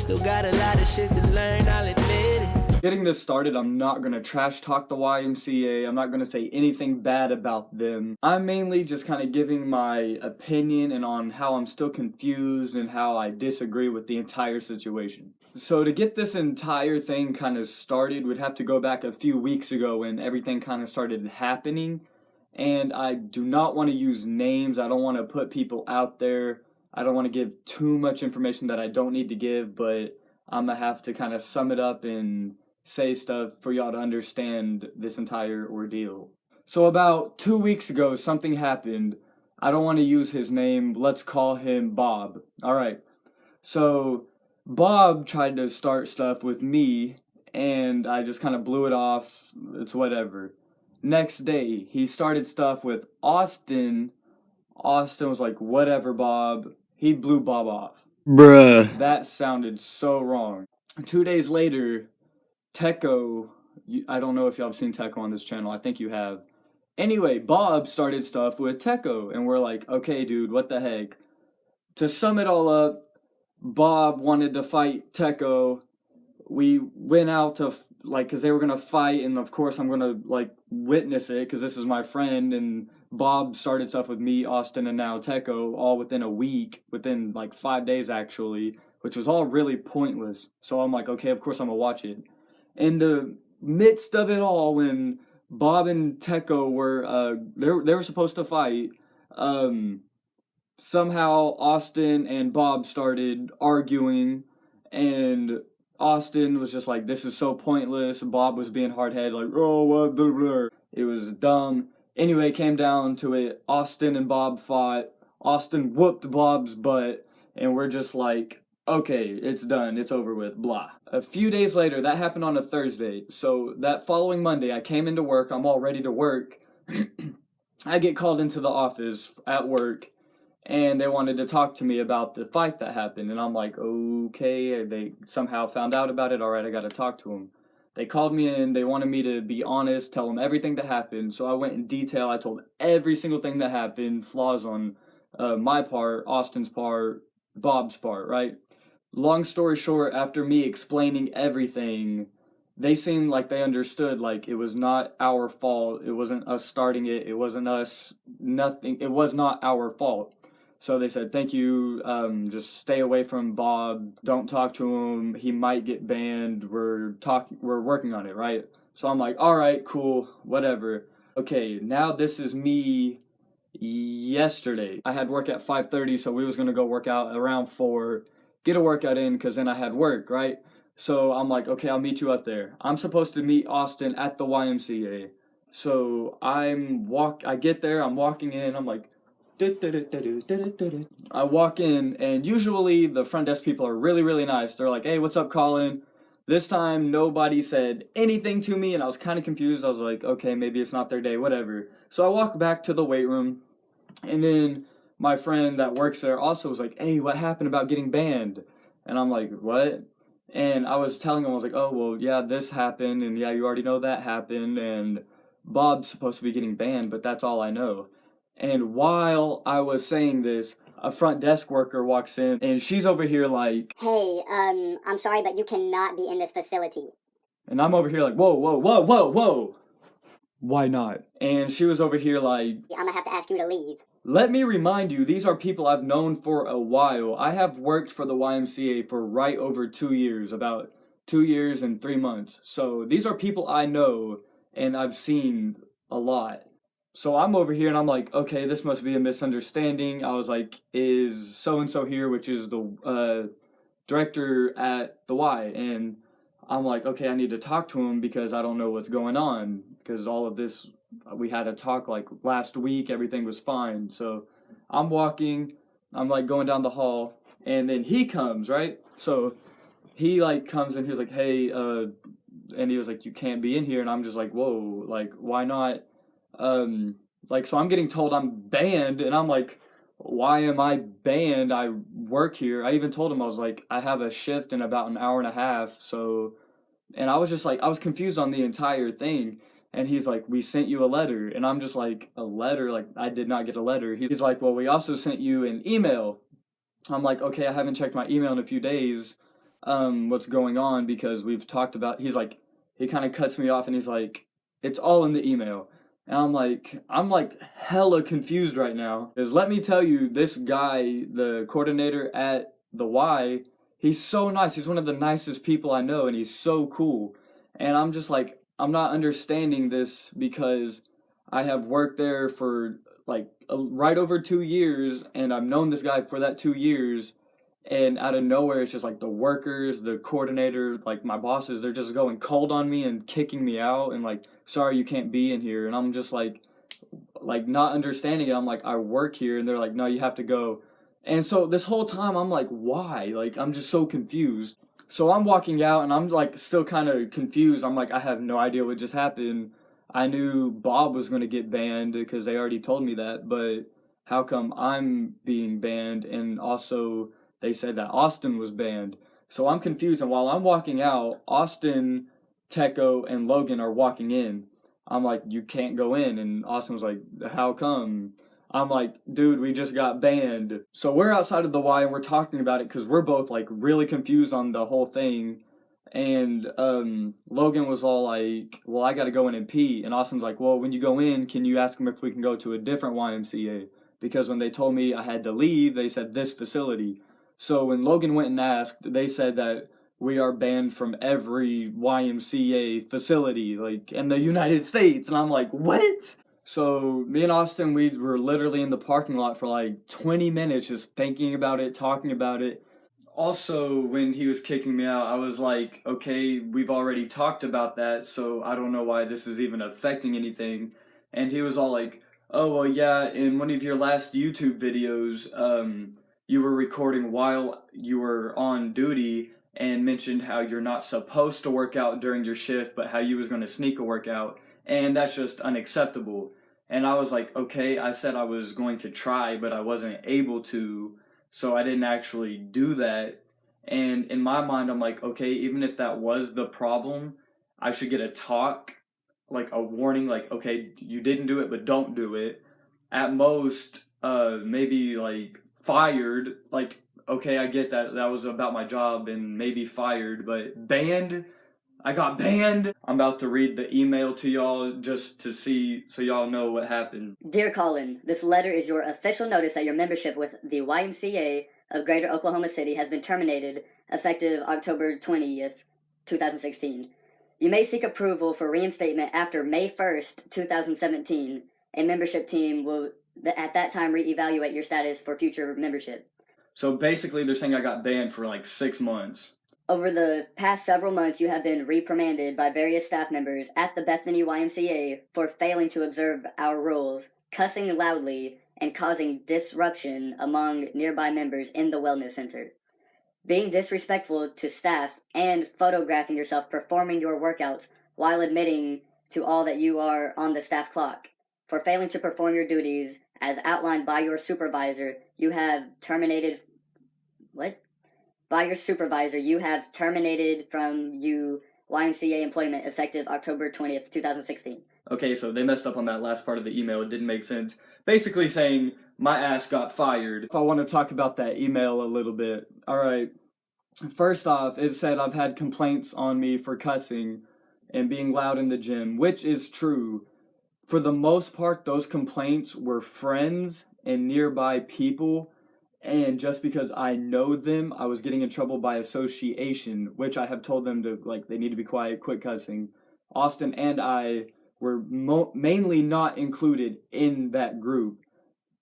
Still got a lot of shit to learn, I'll admit it. Getting this started, I'm not going to trash talk the YMCA. I'm not going to say anything bad about them. I'm mainly just kind of giving my opinion and on how I'm still confused and how I disagree with the entire situation. So to get this entire thing kind of started, we'd have to go back a few weeks ago when everything kind of started happening. And I do not want to use names. I don't want to put people out there. I don't want to give too much information that I don't need to give, but I'm going to have to kind of sum it up and say stuff for y'all to understand this entire ordeal. So about 2 weeks ago, something happened. I don't want to use his name. Let's call him Bob. All right. So Bob tried to start stuff with me, and I just kind of blew it off. It's whatever. Next day, he started stuff with Austin. Austin was like, whatever, Bob. He blew Bob off. Bruh. That sounded so wrong. 2 days later, Techo, I don't know if y'all have seen Techo on this channel. I think you have. Anyway, Bob started stuff with Techo, and we're like, okay, dude, what the heck? To sum it all up, Bob wanted to fight Techo. We went out to, because they were going to fight, and of course I'm going to, witness it, because this is my friend, and Bob started stuff with me, Austin, and now Techo, all within a week, within, 5 days, actually, which was all really pointless. So I'm like, okay, of course I'm going to watch it. In the midst of it all, when Bob and Techo were, they were supposed to fight, somehow Austin and Bob started arguing, and Austin was just like, this is so pointless. Bob was being hard-headed, like, oh, what, blah, blah. It was dumb. Anyway, it came down to it. Austin and Bob fought. Austin whooped Bob's butt, and we're just like, okay, it's done, it's over with, blah. A few days later, that happened on a Thursday, so that following Monday, I came into work, I'm all ready to work. I get called into the office at work, and they wanted to talk to me about the fight that happened, and I'm like, okay, they somehow found out about it, alright, I gotta talk to them. They called me in, they wanted me to be honest, tell them everything that happened, so I went in detail, I told every single thing that happened, flaws on my part, Austin's part, Bob's part, right? Long story short, after me explaining everything, they seemed like they understood, it was not our fault, it wasn't us starting it, it wasn't us, nothing, it was not our fault. So they said, thank you, just stay away from Bob, don't talk to him, he might get banned, we're working on it, right? So I'm like, alright, cool, whatever. Okay, now this is me yesterday. I had work at 5:30, so we was gonna go work out around 4, get a workout in, because then I had work, right? So I'm like, okay, I'll meet you up there. I'm supposed to meet Austin at the YMCA. So I get there, I'm walking in, I'm like, I walk in, and usually the front desk people are really, really nice. They're like, hey, what's up, Colin? This time, nobody said anything to me, and I was kind of confused. I was like, okay, maybe it's not their day, whatever. So I walk back to the weight room, and then my friend that works there also was like, hey, what happened about getting banned? And I'm like, what? And I was telling him, I was like, oh, well, yeah, this happened, and yeah, you already know that happened, and Bob's supposed to be getting banned, but that's all I know. And while I was saying this, a front desk worker walks in, and she's over here like, hey, I'm sorry, but you cannot be in this facility. And I'm over here like, whoa, whoa, whoa, whoa, whoa. Why not? And she was over here like, I'm gonna have to ask you to leave. Let me remind you, these are people I've known for a while. I have worked for the YMCA for right over 2 years, about 2 years and 3 months. So these are people I know and I've seen a lot. So I'm over here and I'm like, okay, this must be a misunderstanding. I was like, is so-and-so here, which is the director at the Y? And I'm like, okay, I need to talk to him because I don't know what's going on. Because all of this, we had a talk last week, everything was fine. So I'm walking, I'm going down the hall, and then he comes, right? So he comes in, he's like, hey, and he was like, you can't be in here. And I'm just like, whoa, why not? So I'm getting told I'm banned, and I'm like, why am I banned? I work here. I even told him, I was like, I have a shift in about an hour and a half, so, and I was just I was confused on the entire thing, and he's like, we sent you a letter, and I'm just like, a letter? I did not get a letter. He's like, well, we also sent you an email. I'm like, okay, I haven't checked my email in a few days. what's going on because we've talked about, he's like, he kind of cuts me off and he's like, it's all in the email. And I'm like hella confused right now. Because let me tell you, this guy, the coordinator at the Y, he's so nice. He's one of the nicest people I know, and he's so cool. And I'm just like, I'm not understanding this because I have worked there for like right over 2 years, and I've known this guy for that 2 years. And out of nowhere, it's just like the workers, the coordinator, like my bosses, they're just going cold on me and kicking me out and like, sorry, you can't be in here. And I'm just like not understanding it. I'm like, I work here, and they're like, no, you have to go. And so this whole time, I'm like, why? Like, I'm just so confused. So I'm walking out, and I'm like still kind of confused. I'm like, I have no idea what just happened. I knew Bob was going to get banned because they already told me that, but how come I'm being banned? And also, they said that Austin was banned. So I'm confused. And while I'm walking out, Austin, Teco, and Logan are walking in. I'm like, you can't go in. And Austin was like, how come? I'm like, dude, we just got banned. So we're outside of the Y and we're talking about it because we're both like really confused on the whole thing. And Logan was all like, well, I got to go in and pee. And Austin's like, well, when you go in, can you ask them if we can go to a different YMCA? Because when they told me I had to leave, they said this facility. So when Logan went and asked, they said that we are banned from every YMCA facility, like in the United States. And I'm like, what? So me and Austin, we were literally in the parking lot for like 20 minutes just thinking about it, talking about it. Also, when he was kicking me out, I was like, okay, we've already talked about that, so I don't know why this is even affecting anything. And he was all like, oh, well, yeah, in one of your last YouTube videos, you were recording while you were on duty and mentioned how you're not supposed to work out during your shift, but how you was going to sneak a workout, and that's just unacceptable. And I was like, okay, I said I was going to try, but I wasn't able to, so I didn't actually do that. And in my mind, I'm like, okay, even if that was the problem, I should get a talk, like a warning, like, okay, you didn't do it, but don't do it. At most, maybe like fired, like, okay, I get that that was about my job and maybe fired, but banned? I got banned. I'm about to read the email to y'all just to see so y'all know what happened. Dear Colin, this letter is your official notice that your membership with the YMCA of Greater Oklahoma City has been terminated effective October 20th, 2016. You may seek approval for reinstatement after May 1st, 2017. A membership team will at that time reevaluate your status for future membership. So basically, they're saying I got banned for like 6 months. Over the past several months, you have been reprimanded by various staff members at the Bethany YMCA for failing to observe our rules, cussing loudly, and causing disruption among nearby members in the wellness center. Being disrespectful to staff and photographing yourself performing your workouts while admitting to all that you are on the staff clock. For failing to perform your duties as outlined by your supervisor, you have terminated... By your supervisor, you have terminated from you YMCA employment effective October 20th, 2016. Okay, so they messed up on that last part of the email. It didn't make sense. Basically saying my ass got fired. If I want to talk about that email a little bit. Alright, first off, it said I've had complaints on me for cussing and being loud in the gym, which is true. For the most part, those complaints were friends and nearby people. And just because I know them, I was getting in trouble by association, which I have told them to, like, they need to be quiet, quit cussing. Austin and I were mainly not included in that group.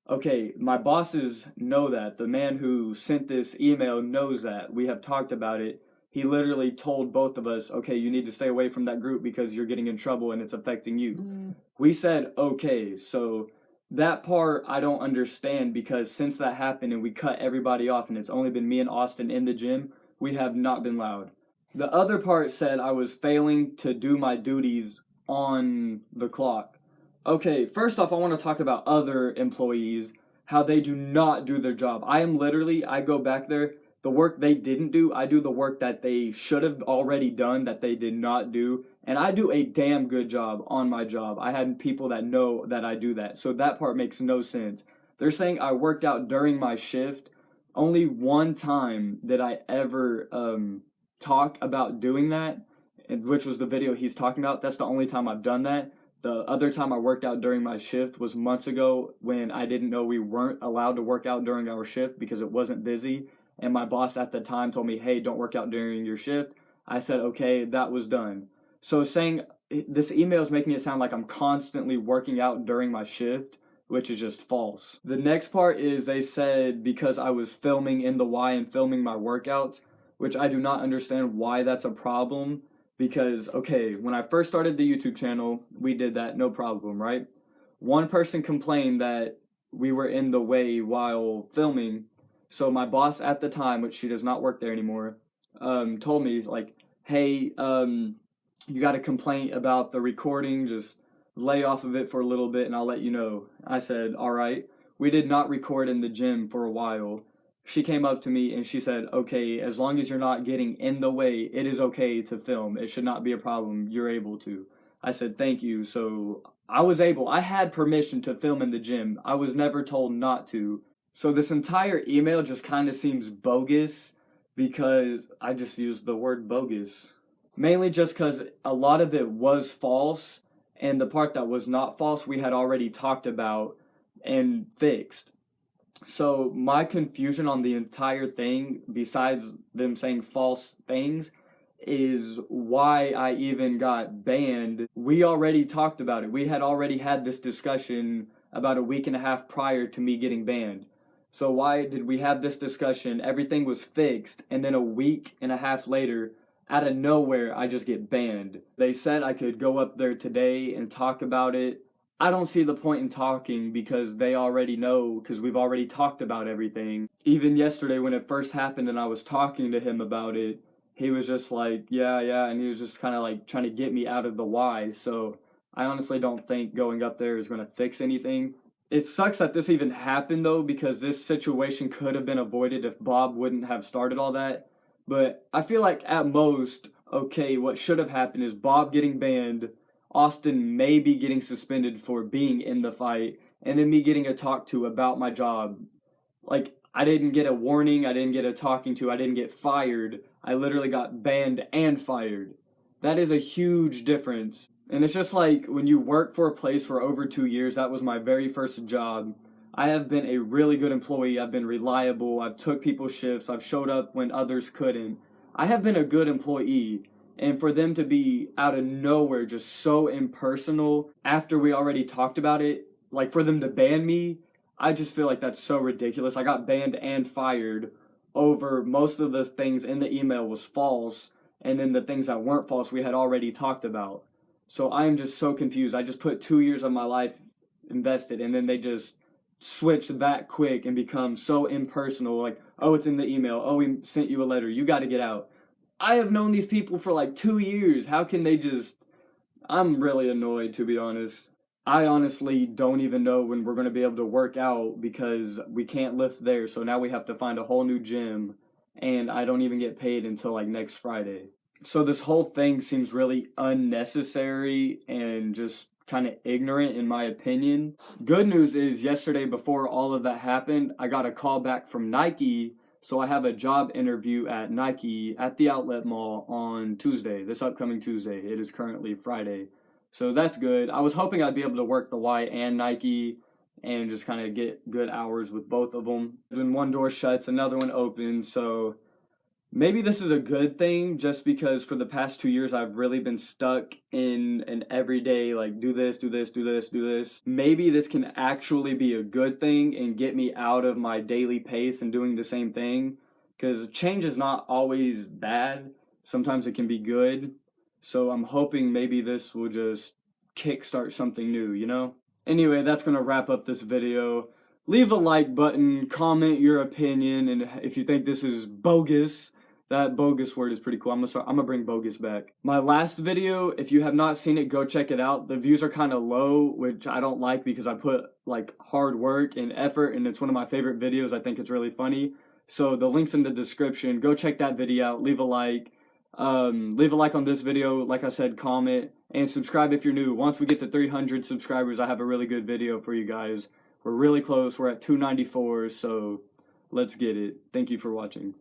Okay, my bosses know that. The man who sent this email knows that. We have talked about it. He literally told both of us, okay, you need to stay away from that group because you're getting in trouble and it's affecting you. We said, okay, so that part I don't understand because since that happened and we cut everybody off and it's only been me and Austin in the gym, we have not been loud. The other part said I was failing to do my duties on the clock. Okay, first off, I want to talk about other employees, how they do not do their job. I go back there, the work they didn't do, I do the work that they should have already done that they did not do. And I do a damn good job on my job. I had people that know that I do that. So that part makes no sense. They're saying I worked out during my shift. Only one time did I ever talk about doing that, and which was the video he's talking about. That's the only time I've done that. The other time I worked out during my shift was months ago when I didn't know we weren't allowed to work out during our shift because it wasn't busy. And my boss at the time told me, hey, don't work out during your shift. I said, okay, that was done. So saying this email is making it sound like I'm constantly working out during my shift, which is just false. The next part is they said because I was filming in the Y and filming my workouts, which I do not understand why that's a problem. Because, okay, when I first started the YouTube channel, we did that, no problem, right? One person complained that we were in the way while filming. So my boss at the time, which she does not work there anymore, told me, like, hey, you got a complaint about the recording, just lay off of it for a little bit and I'll let you know. I said, all right. We did not record in the gym for a while. She came up to me and she said, okay, as long as you're not getting in the way, it is okay to film. It should not be a problem. You're able to. I said, thank you. So I had permission to film in the gym. I was never told not to. So this entire email just kind of seems bogus because I just used the word bogus. Mainly just because a lot of it was false and the part that was not false we had already talked about and fixed. So my confusion on the entire thing, besides them saying false things, is why I even got banned. We already talked about it. We had already had this discussion about a week and a half prior to me getting banned. So why did we have this discussion? Everything was fixed, and then a week and a half later, out of nowhere, I just get banned. They said I could go up there today and talk about it. I don't see the point in talking because they already know, because we've already talked about everything. Even yesterday when it first happened and I was talking to him about it, he was just like, yeah, and he was just kind of like trying to get me out of the why. So I honestly don't think going up there is going to fix anything. It sucks that this even happened though, because this situation could have been avoided if Bob wouldn't have started all that. But I feel like at most, okay, what should have happened is Bob getting banned, Austin maybe getting suspended for being in the fight, and then me getting a talk to about my job. Like, I didn't get a warning, I didn't get a talking to, I didn't get fired. I literally got banned and fired. That is a huge difference. And it's just like when you work for a place for over 2 years, that was my very first job. I have been a really good employee, I've been reliable, I've took people's shifts, I've showed up when others couldn't. I have been a good employee. And for them to be out of nowhere just so impersonal after we already talked about it, like for them to ban me, I just feel like that's so ridiculous. I got banned and fired over most of the things in the email was false, and then the things that weren't false we had already talked about. So I am just so confused. I just put 2 years of my life invested, and then they just switch that quick and become so impersonal, like, oh, it's in the email, oh, we sent you a letter, you got to get out. I have known these people for like 2 years. How can they just... I'm really annoyed, to be honest. I honestly don't even know when we're going to be able to work out because we can't lift there. So now we have to find a whole new gym. And I don't even get paid until like next Friday. So this whole thing seems really unnecessary and just kind of ignorant in my opinion. Good news is yesterday before all of that happened, I got a call back from Nike. So I have a job interview at Nike at the Outlet Mall on Tuesday, this upcoming Tuesday. It is currently Friday. So that's good. I was hoping I'd be able to work the Y and Nike and just kind of get good hours with both of them. When one door shuts, another one opens. So maybe this is a good thing just because for the past 2 years I've really been stuck in an everyday like do this. Maybe this can actually be a good thing and get me out of my daily pace and doing the same thing, because change is not always bad. Sometimes it can be good. So I'm hoping maybe this will just kickstart something new, you know? Anyway, that's gonna wrap up this video. Leave a like button, comment your opinion, and if you think this is bogus. That bogus word is pretty cool. I'm gonna bring bogus back. My last video, if you have not seen it, go check it out. The views are kind of low, which I don't like because I put like hard work and effort, and it's one of my favorite videos. I think it's really funny. So the link's in the description. Go check that video out. Leave a like. Leave a like on this video. Like I said, comment and subscribe if you're new. Once we get to 300 subscribers, I have a really good video for you guys. We're really close. We're at 294, so let's get it. Thank you for watching.